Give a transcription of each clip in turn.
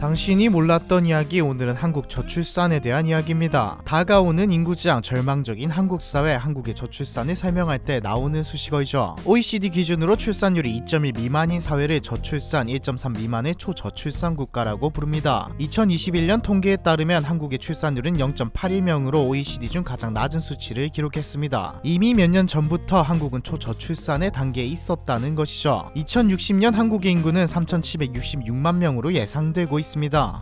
당신이 몰랐던 이야기, 오늘은 한국 저출산에 대한 이야기입니다. 다가오는 인구지향, 절망적인 한국 사회, 한국의 저출산을 설명할 때 나오는 수식어이죠. OECD 기준으로 출산율이 2.1 미만인 사회를 저출산, 1.3 미만의 초저출산 국가라고 부릅니다. 2021년 통계에 따르면 한국의 출산율은 0.81명으로 OECD 중 가장 낮은 수치를 기록했습니다. 이미 몇 년 전부터 한국은 초저출산의 단계에 있었다는 것이죠. 2060년 한국의 인구는 3,766만 명으로 예상되고 있습니다.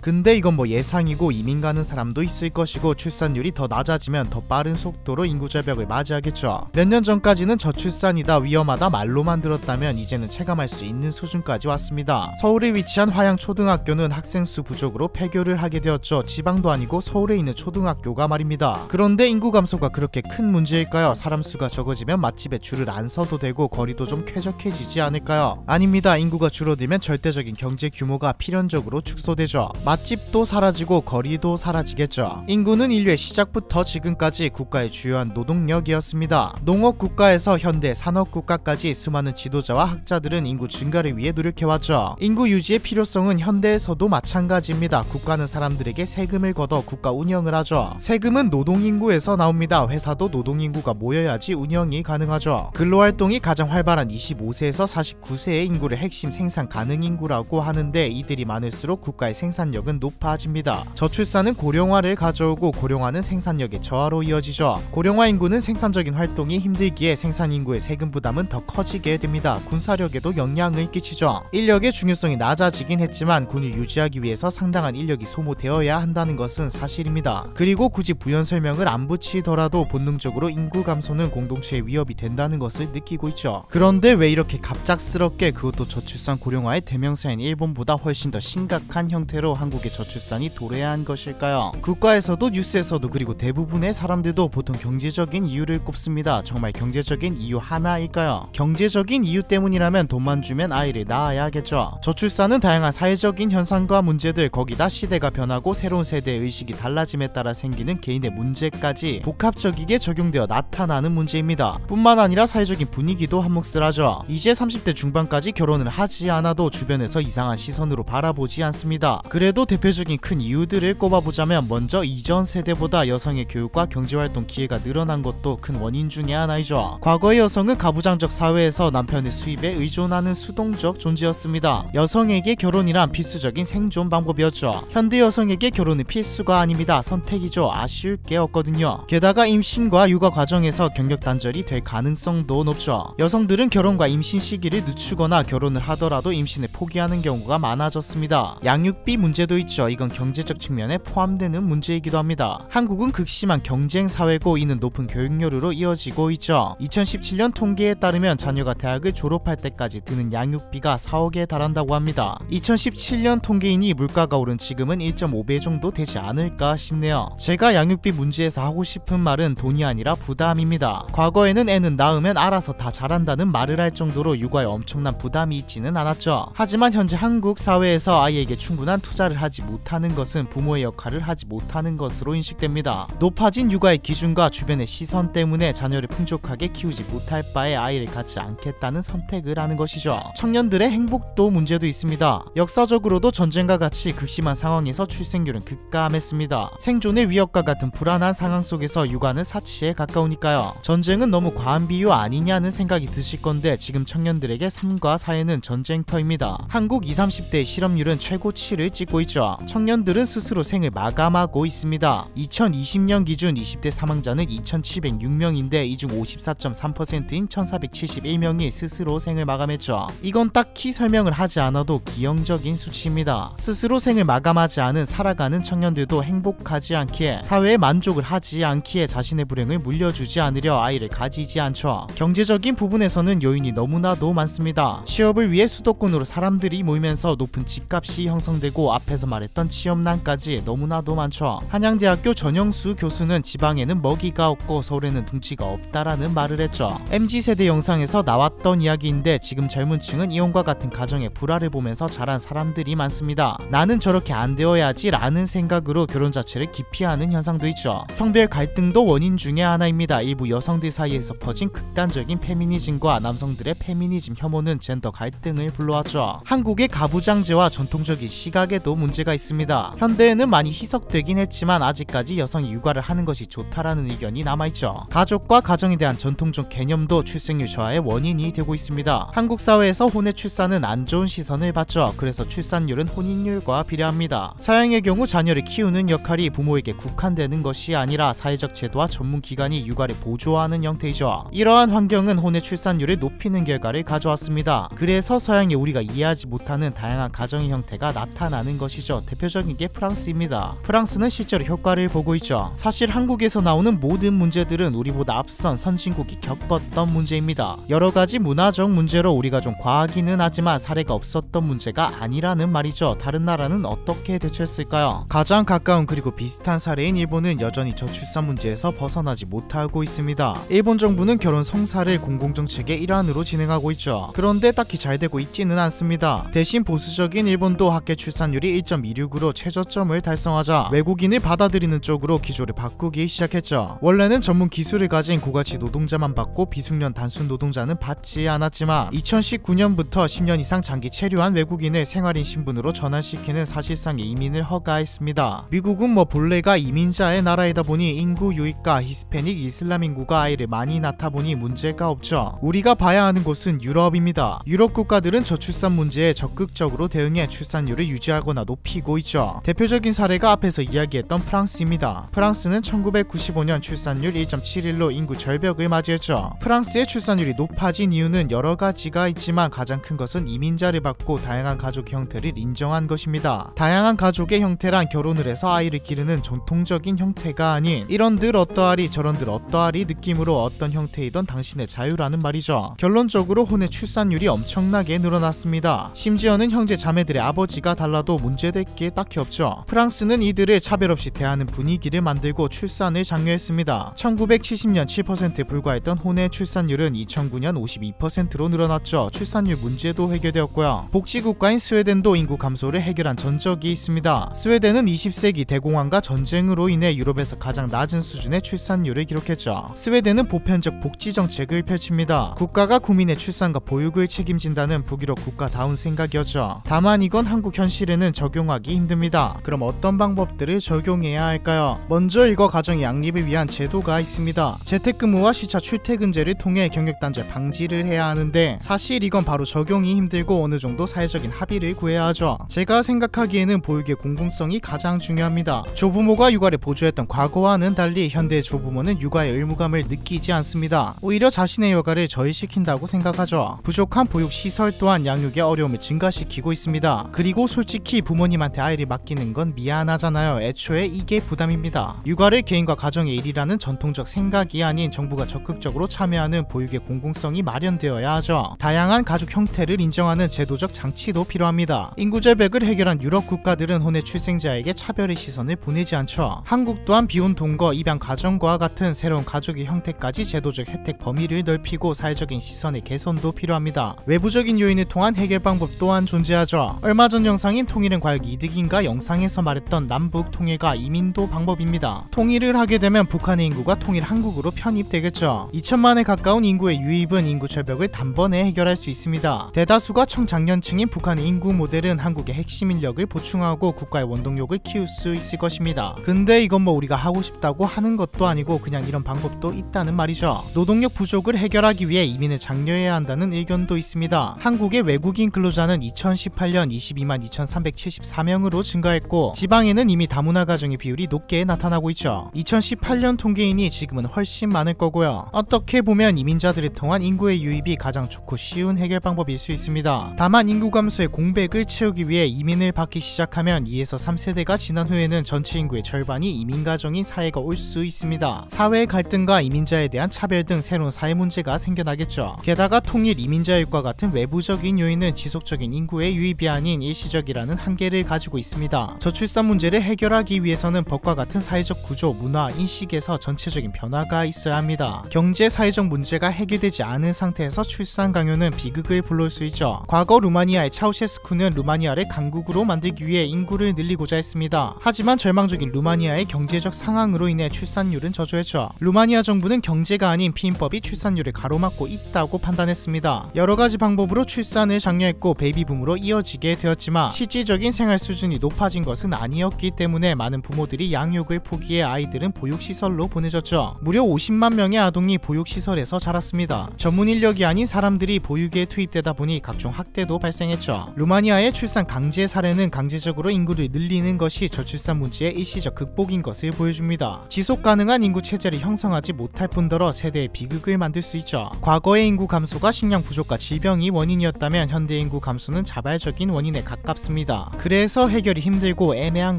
근데 이건 뭐 예상이고, 이민 가는 사람도 있을 것이고, 출산율이 더 낮아지면 더 빠른 속도로 인구 절벽을 맞이하겠죠. 몇 년 전까지는 저출산이다, 위험하다 말로만 들었다면 이제는 체감할 수 있는 수준까지 왔습니다. 서울에 위치한 화양초등학교는 학생 수 부족으로 폐교를 하게 되었죠. 지방도 아니고 서울에 있는 초등학교가 말입니다. 그런데 인구 감소가 그렇게 큰 문제일까요? 사람 수가 적어지면 맛집에 줄을 안 서도 되고 거리도 좀 쾌적해지지 않을까요? 아닙니다. 인구가 줄어들면 절대적인 경제 규모가 필연적으로 축소되죠. 맛집도 사라지고 거리도 사라지겠죠. 인구는 인류의 시작부터 지금까지 국가의 주요한 노동력이었습니다. 농업 국가에서 현대 산업 국가까지 수많은 지도자와 학자들은 인구 증가를 위해 노력해왔죠. 인구 유지의 필요성은 현대에서도 마찬가지입니다. 국가는 사람들에게 세금을 걷어 국가 운영을 하죠. 세금은 노동인구에서 나옵니다. 회사도 노동인구가 모여야지 운영이 가능하죠. 근로활동이 가장 활발한 25세에서 49세의 인구를 핵심 생산 가능 인구라고 하는데, 이들이 많을수록 국가의 생산력은 높아집니다. 저출산은 고령화를 가져오고, 고령화는 생산력의 저하로 이어지죠. 고령화 인구는 생산적인 활동이 힘들기에 생산 인구의 세금 부담은 더 커지게 됩니다. 군사력에도 영향을 끼치죠. 인력의 중요성이 낮아지긴 했지만 군을 유지하기 위해서 상당한 인력이 소모되어야 한다는 것은 사실입니다. 그리고 굳이 부연 설명을 안 붙이더라도 본능적으로 인구 감소는 공동체의 위협이 된다는 것을 느끼고 있죠. 그런데 왜 이렇게 갑작스럽게, 그것도 저출산 고령화의 대명사인 일본보다 훨씬 더 심각한 형태로 한국의 저출산이 도래한 것일까요? 국가에서도 뉴스에서도 그리고 대부분의 사람들도 보통 경제적인 이유를 꼽습니다. 정말 경제적인 이유 하나일까요? 경제적인 이유 때문이라면 돈만 주면 아이를 낳아야 하겠죠. 저출산은 다양한 사회적인 현상과 문제들, 거기다 시대가 변하고 새로운 세대의 의식이 달라짐에 따라 생기는 개인의 문제까지 복합적이게 적용되어 나타나는 문제입니다. 뿐만 아니라 사회적인 분위기도 한몫을하죠. 이제 30대 중반까지 결혼을 하지 않아도 주변에서 이상한 시선으로 바라보지 않습니다. 그래도 대표적인 큰 이유들을 꼽아보자면, 먼저 이전 세대보다 여성의 교육과 경제활동 기회가 늘어난 것도 큰 원인 중에 하나이죠. 과거의 여성은 가부장적 사회에서 남편의 수입에 의존하는 수동적 존재였습니다. 여성에게 결혼이란 필수적인 생존 방법이었죠. 현대 여성에게 결혼은 필수가 아닙니다. 선택이죠. 아쉬울 게 없거든요. 게다가 임신과 육아 과정에서 경력 단절이 될 가능성도 높죠. 여성들은 결혼과 임신 시기를 늦추거나 결혼을 하더라도 임신을 포기하는 경우가 많아졌습니다. 양육비 문제도 있죠. 이건 경제적 측면에 포함되는 문제이기도 합니다. 한국은 극심한 경쟁 사회고, 이는 높은 교육료로 이어지고 있죠. 2017년 통계에 따르면 자녀가 대학을 졸업할 때까지 드는 양육비가 4억에 달한다고 합니다. 2017년 통계이니 물가가 오른 지금은 1.5배 정도 되지 않을까 싶네요. 제가 양육비 문제에서 하고 싶은 말은 돈이 아니라 부담입니다. 과거에는 애는 낳으면 알아서 다 잘한다는 말을 할 정도로 육아에 엄청난 부담이 있지는 않았죠. 하지만 현재 한국 사회에서 아이에게 충분한 투자를 하지 못하는 것은 부모의 역할을 하지 못하는 것으로 인식됩니다. 높아진 육아의 기준과 주변의 시선 때문에 자녀를 풍족하게 키우지 못할 바에 아이를 갖지 않겠다는 선택을 하는 것이죠. 청년들의 행복도 문제도 있습니다. 역사적으로도 전쟁과 같이 극심한 상황에서 출생률은 급감했습니다. 생존의 위협과 같은 불안한 상황 속에서 육아는 사치에 가까우니까요. 전쟁은 너무 과한 비유 아니냐는 생각이 드실 건데, 지금 청년들에게 삶과 사회는 전쟁터입니다. 한국 20, 30대의 실업률은 최고치를 찍고 있죠. 청년들은 스스로 생을 마감하고 있습니다. 2020년 기준 20대 사망자는 2,706명인데 이 중 54.3%인 1,471명이 스스로 생을 마감했죠. 이건 딱히 설명을 하지 않아도 기형적인 수치입니다. 스스로 생을 마감하지 않은 살아가는 청년들도 행복하지 않기에, 사회에 만족을 하지 않기에 자신의 불행을 물려주지 않으려 아이를 가지지 않죠. 경제적인 부분에서는 요인이 너무나도 많습니다. 취업을 위해 수도권으로 사람들이 모이면서 높은 집값이 형성되고, 앞에서 말했던 취업난까지 너무나도 많죠. 한양대학교 전영수 교수는 지방에는 먹이가 없고 서울에는 둥치가 없다라는 말을 했죠. MZ세대 영상에서 나왔던 이야기인데, 지금 젊은 층은 이혼과 같은 가정의 불화를 보면서 자란 사람들이 많습니다. 나는 저렇게 안 되어야지 라는 생각으로 결혼 자체를 기피하는 현상도 있죠. 성별 갈등도 원인 중에 하나입니다. 일부 여성들 사이에서 퍼진 극단적인 페미니즘과 남성들의 페미니즘 혐오는 젠더 갈등을 불러왔죠. 한국의 가부장제와 전통적인 시각에도 문제가 있습니다. 현대에는 많이 희석되긴 했지만 아직까지 여성이 육아를 하는 것이 좋다라는 의견이 남아있죠. 가족과 가정에 대한 전통적 개념도 출생률 저하의 원인이 되고 있습니다. 한국 사회에서 혼외 출산은 안 좋은 시선을 받죠. 그래서 출산율은 혼인율과 비례합니다. 서양의 경우 자녀를 키우는 역할이 부모에게 국한되는 것이 아니라 사회적 제도와 전문 기관이 육아를 보조하는 형태이죠. 이러한 환경은 혼외 출산율을 높이는 결과를 가져왔습니다. 그래서 서양에 우리가 이해하지 못하는 다양한 가정의 형태가 나타나는 것이죠. 대표적인 게 프랑스입니다. 프랑스는 실제로 효과를 보고 있죠. 사실 한국에서 나오는 모든 문제들은 우리보다 앞선 선진국이 겪었던 문제입니다. 여러 가지 문화적 문제로 우리가 좀 과하기는 하지만 사례가 없었던 문제가 아니라는 말이죠. 다른 나라는 어떻게 대처했을까요? 가장 가까운 그리고 비슷한 사례인 일본은 여전히 저출산 문제에서 벗어나지 못하고 있습니다. 일본 정부는 결혼 성사를 공공정책의 일환으로 진행하고 있죠. 그런데 딱히 잘 되고 있지는 않습니다. 대신 보수적인 일본도 학계 출산율이 1.26으로 최저점을 달성하자 외국인을 받아들이는 쪽으로 기조를 바꾸기 시작했죠. 원래는 전문 기술을 가진 고가치 노동자만 받고 비숙련 단순 노동자는 받지 않았지만 2019년부터 10년 이상 장기 체류한 외국인을 생활인 신분으로 전환시키는 사실상의 이민을 허가했습니다. 미국은 본래가 이민자의 나라이다 보니 인구 유입과 히스패닉 이슬람 인구가 아이를 많이 낳다 보니 문제가 없죠. 우리가 봐야 하는 곳은 유럽입니다. 유럽 국가들은 저출산 문제에 적극적으로 대응해 출산율을 유지하거나 높이고 있죠. 대표적인 사례가 앞에서 이야기했던 프랑스입니다. 프랑스는 1995년 출산율 1.71로 인구 절벽을 맞이했죠. 프랑스의 출산율이 높아진 이유는 여러 가지가 있지만 가장 큰 것은 이민자를 받고 다양한 가족 형태를 인정한 것입니다. 다양한 가족의 형태란 결혼을 해서 아이를 기르는 전통적인 형태가 아닌 이런들 어떠하리 저런들 어떠하리 느낌으로 어떤 형태이던 당신의 자유라는 말이죠. 결론적으로 혼의 출산율이 엄청나게 늘어났습니다. 심지어는 형제 자매들의 아버지가 달라도 문제될 게 딱히 없죠. 프랑스는 이들을 차별 없이 대하는 분위기를 만들고 출산을 장려했습니다. 1970년 7%에 불과했던 혼의 출산율은 2009년 52%로 늘어났죠. 출산율 문제도 해결되었고요. 복지국가인 스웨덴도 인구 감소를 해결한 전적이 있습니다. 스웨덴은 20세기 대공황과 전쟁으로 인해 유럽에서 가장 낮은 수준의 출산율을 기록했죠. 스웨덴은 보편적 복지 정책을 펼칩니다. 국가가 국민의 출산과 보육을 책임진다는 북유럽 국가다운 생각이었죠. 다만 이건 한국 현실에는 적용하기 힘듭니다. 그럼 어떤 방법들을 적용해야 할까요? 먼저 일과 가정의 양립을 위한 제도가 있습니다. 재택근무와 시차 출퇴근제를 통해 경력단절 방지를 해야 하는데 사실 이건 바로 적용이 힘들고 어느 정도 사회적인 합의를 구해야 하죠. 제가 생각하기에는 보육의 공공성이 가장 중요합니다. 조부모가 육아를 보조했던 과거와는 달리 현대의 조부모는 육아의 의무감을 느끼지 않습니다. 오히려 자신의 여가를 저해시킨다고 생각하죠. 부족한 보육시설 또한 양육의 어려움을 증가시키고 있습니다. 그리고 솔직히 부모님한테 아이를 맡기는 건 미안하잖아요. 애초에 이게 부담입니다. 육아를 개인과 가정의 일이라는 전통적 생각이 아닌 정부가 적극적으로 참여하는 보육의 공공성이 마련되어야 하죠. 다양한 가족 형태를 인정하는 제도적 장치도 필요합니다. 인구절벽을 해결한 유럽 국가들은 혼외 출생자에게 차별의 시선을 보내지 않죠. 한국 또한 비혼 동거, 입양 가정과 같은 새로운 가족의 형태까지 제도적 혜택 범위를 넓히고 사회적인 시선의 개선도 필요합니다. 외부적인 요인을 통한 해결 방법 또한 존재하죠. 얼마 전 영상인 통일은 과연 이득인가 영상에서 말했던 남북 통일과 이민도 방법입니다. 통일을 하게 되면 북한의 인구가 통일 한국으로 편입되겠죠. 2천만에 가까운 인구의 유입은 인구 절벽을 단번에 해결할 수 있습니다. 대다수가 청장년층인 북한의 인구 모델은 한국의 핵심 인력을 보충하고 국가의 원동력을 키울 수 있을 것입니다. 근데 이건 우리가 하고 싶다고 하는 것도 아니고 그냥 이런 방법도 있다는 말이죠. 노동력 부족을 해결하기 위해 이민을 장려해야 한다는 의견도 있습니다. 한국의 외국인 근로자는 2018년 22만 2,374명으로 증가했고 지방에는 이미 다문화 가정의 비율이 높게 나타나고 있죠. 2018년 통계인이 지금은 훨씬 많을 거고요. 어떻게 보면 이민자들을 통한 인구의 유입이 가장 좋고 쉬운 해결 방법일 수 있습니다. 다만 인구 감소의 공백을 채우기 위해 이민을 받기 시작하면 2에서 3세대가 지난 후에는 전체 인구의 절반이 이민 가정인 사회가 올 수 있습니다. 사회의 갈등과 이민자에 대한 차별 등 새로운 사회 문제가 생겨나겠죠. 게다가 통일 이민자율과 같은 외부적인 요인은 지속적인 인구의 유입이 아닌 일시적이라는 한계를 가지고 있습니다. 저출산 문제를 해결하기 위해서는 법과 같은 사회적 구조, 문화, 인식에서 전체적인 변화가 있어야 합니다. 경제, 사회적 문제가 해결되지 않은 상태에서 출산 강요는 비극을 불러올 수 있죠. 과거 루마니아의 차우셰스쿠는 루마니아를 강국으로 만들기 위해 인구를 늘리고자 했습니다. 하지만 절망적인 루마니아의 경제적 상황으로 인해 출산율은 저조했죠. 루마니아 정부는 경제가 아닌 피임법이 출산율을 가로막고 있다고 판단했습니다. 여러 가지 방법으로 출산을 장려했고 베이비붐으로 이어지게 되었지만 실질적인 생활 수준이 높아진 것은 아니었기 때문에 많은 부모들이 양육을 포기해 아이들은 보육시설로 보내졌죠. 무려 50만 명의 아동이 보육시설에서 자랐습니다. 전문 인력이 아닌 사람들이 보육에 투입되다 보니 각종 학대도 발생했죠. 루마니아의 출산 강제 사례는 강제적으로 인구를 늘리는 것이 저출산 문제의 일시적 극복인 것을 보여줍니다. 지속 가능한 인구 체제를 형성하지 못할 뿐더러 세대의 비극을 만들 수 있죠. 과거의 인구 감소가 식량 부족과 질병이 원인이었다면 현대 인구 감소는 자발적인 원인에 가깝습니다. 그래서 해결이 힘들고 애매한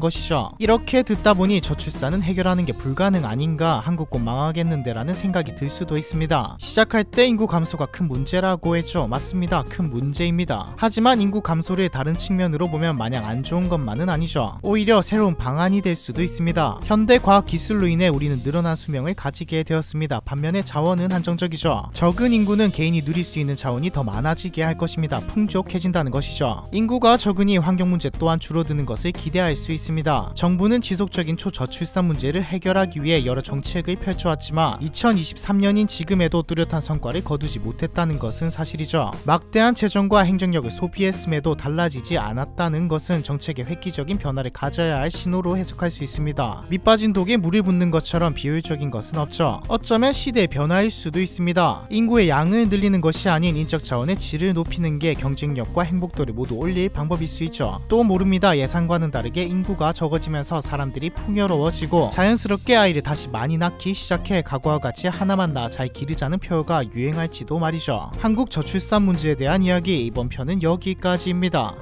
것이죠. 이렇게 듣다 보니 저출산은 해결하는 게 불가능 아닌가, 한국 곧 망하겠는데 라는 생각이 들 수도 있습니다. 시작할 때 인구 감소가 큰 문제라고 했죠. 맞습니다. 큰 문제입니다. 하지만 인구 감소를 다른 측면으로 보면 마냥 안 좋은 것만은 아니죠. 오히려 새로운 방안이 될 수도 있습니다. 현대 과학 기술로 인해 우리는 늘어난 수명을 가지게 되었습니다. 반면에 자원은 한정적이죠. 적은 인구는 개인이 누릴 수 있는 자원이 더 많아지게 할 것입니다. 풍족해진다는 것이죠. 인구가 적으니 환경 문제 또한 줄어드는 것을 기대할 수 있습니다. 정부는 지속적인 초저출산 문제를 해결하기 위해 여러 정책을 펼쳐왔지만 2023년인 지금에도 뚜렷한 성과를 거두지 못했다는 것은 사실이죠. 막대한 재정과 행정력을 소비했음에도 달라지지 않았다는 것은 정책의 획기적인 변화를 가져야 할 신호로 해석할 수 있습니다. 밑빠진 독에 물을 붓는 것처럼 비효율적인 것은 없죠. 어쩌면 시대의 변화일 수도 있습니다. 인구의 양을 늘리는 것이 아닌 인적 자원의 질을 높이는 게 경쟁력과 행복도를 모두 올릴 방법일 수 있죠. 또 모릅니다. 예상과는 다르게 인구가 적어지면서 사람들이 풍요로워지고 자연스럽게 아이를 다시 많이 낳기 시작해 과거와 같이 하나만 낳아 잘 기르자는 표어가 유행할지도 말이죠. 한국 저출산 문제에 대한 이야기, 이번 편은 여기까지입니다.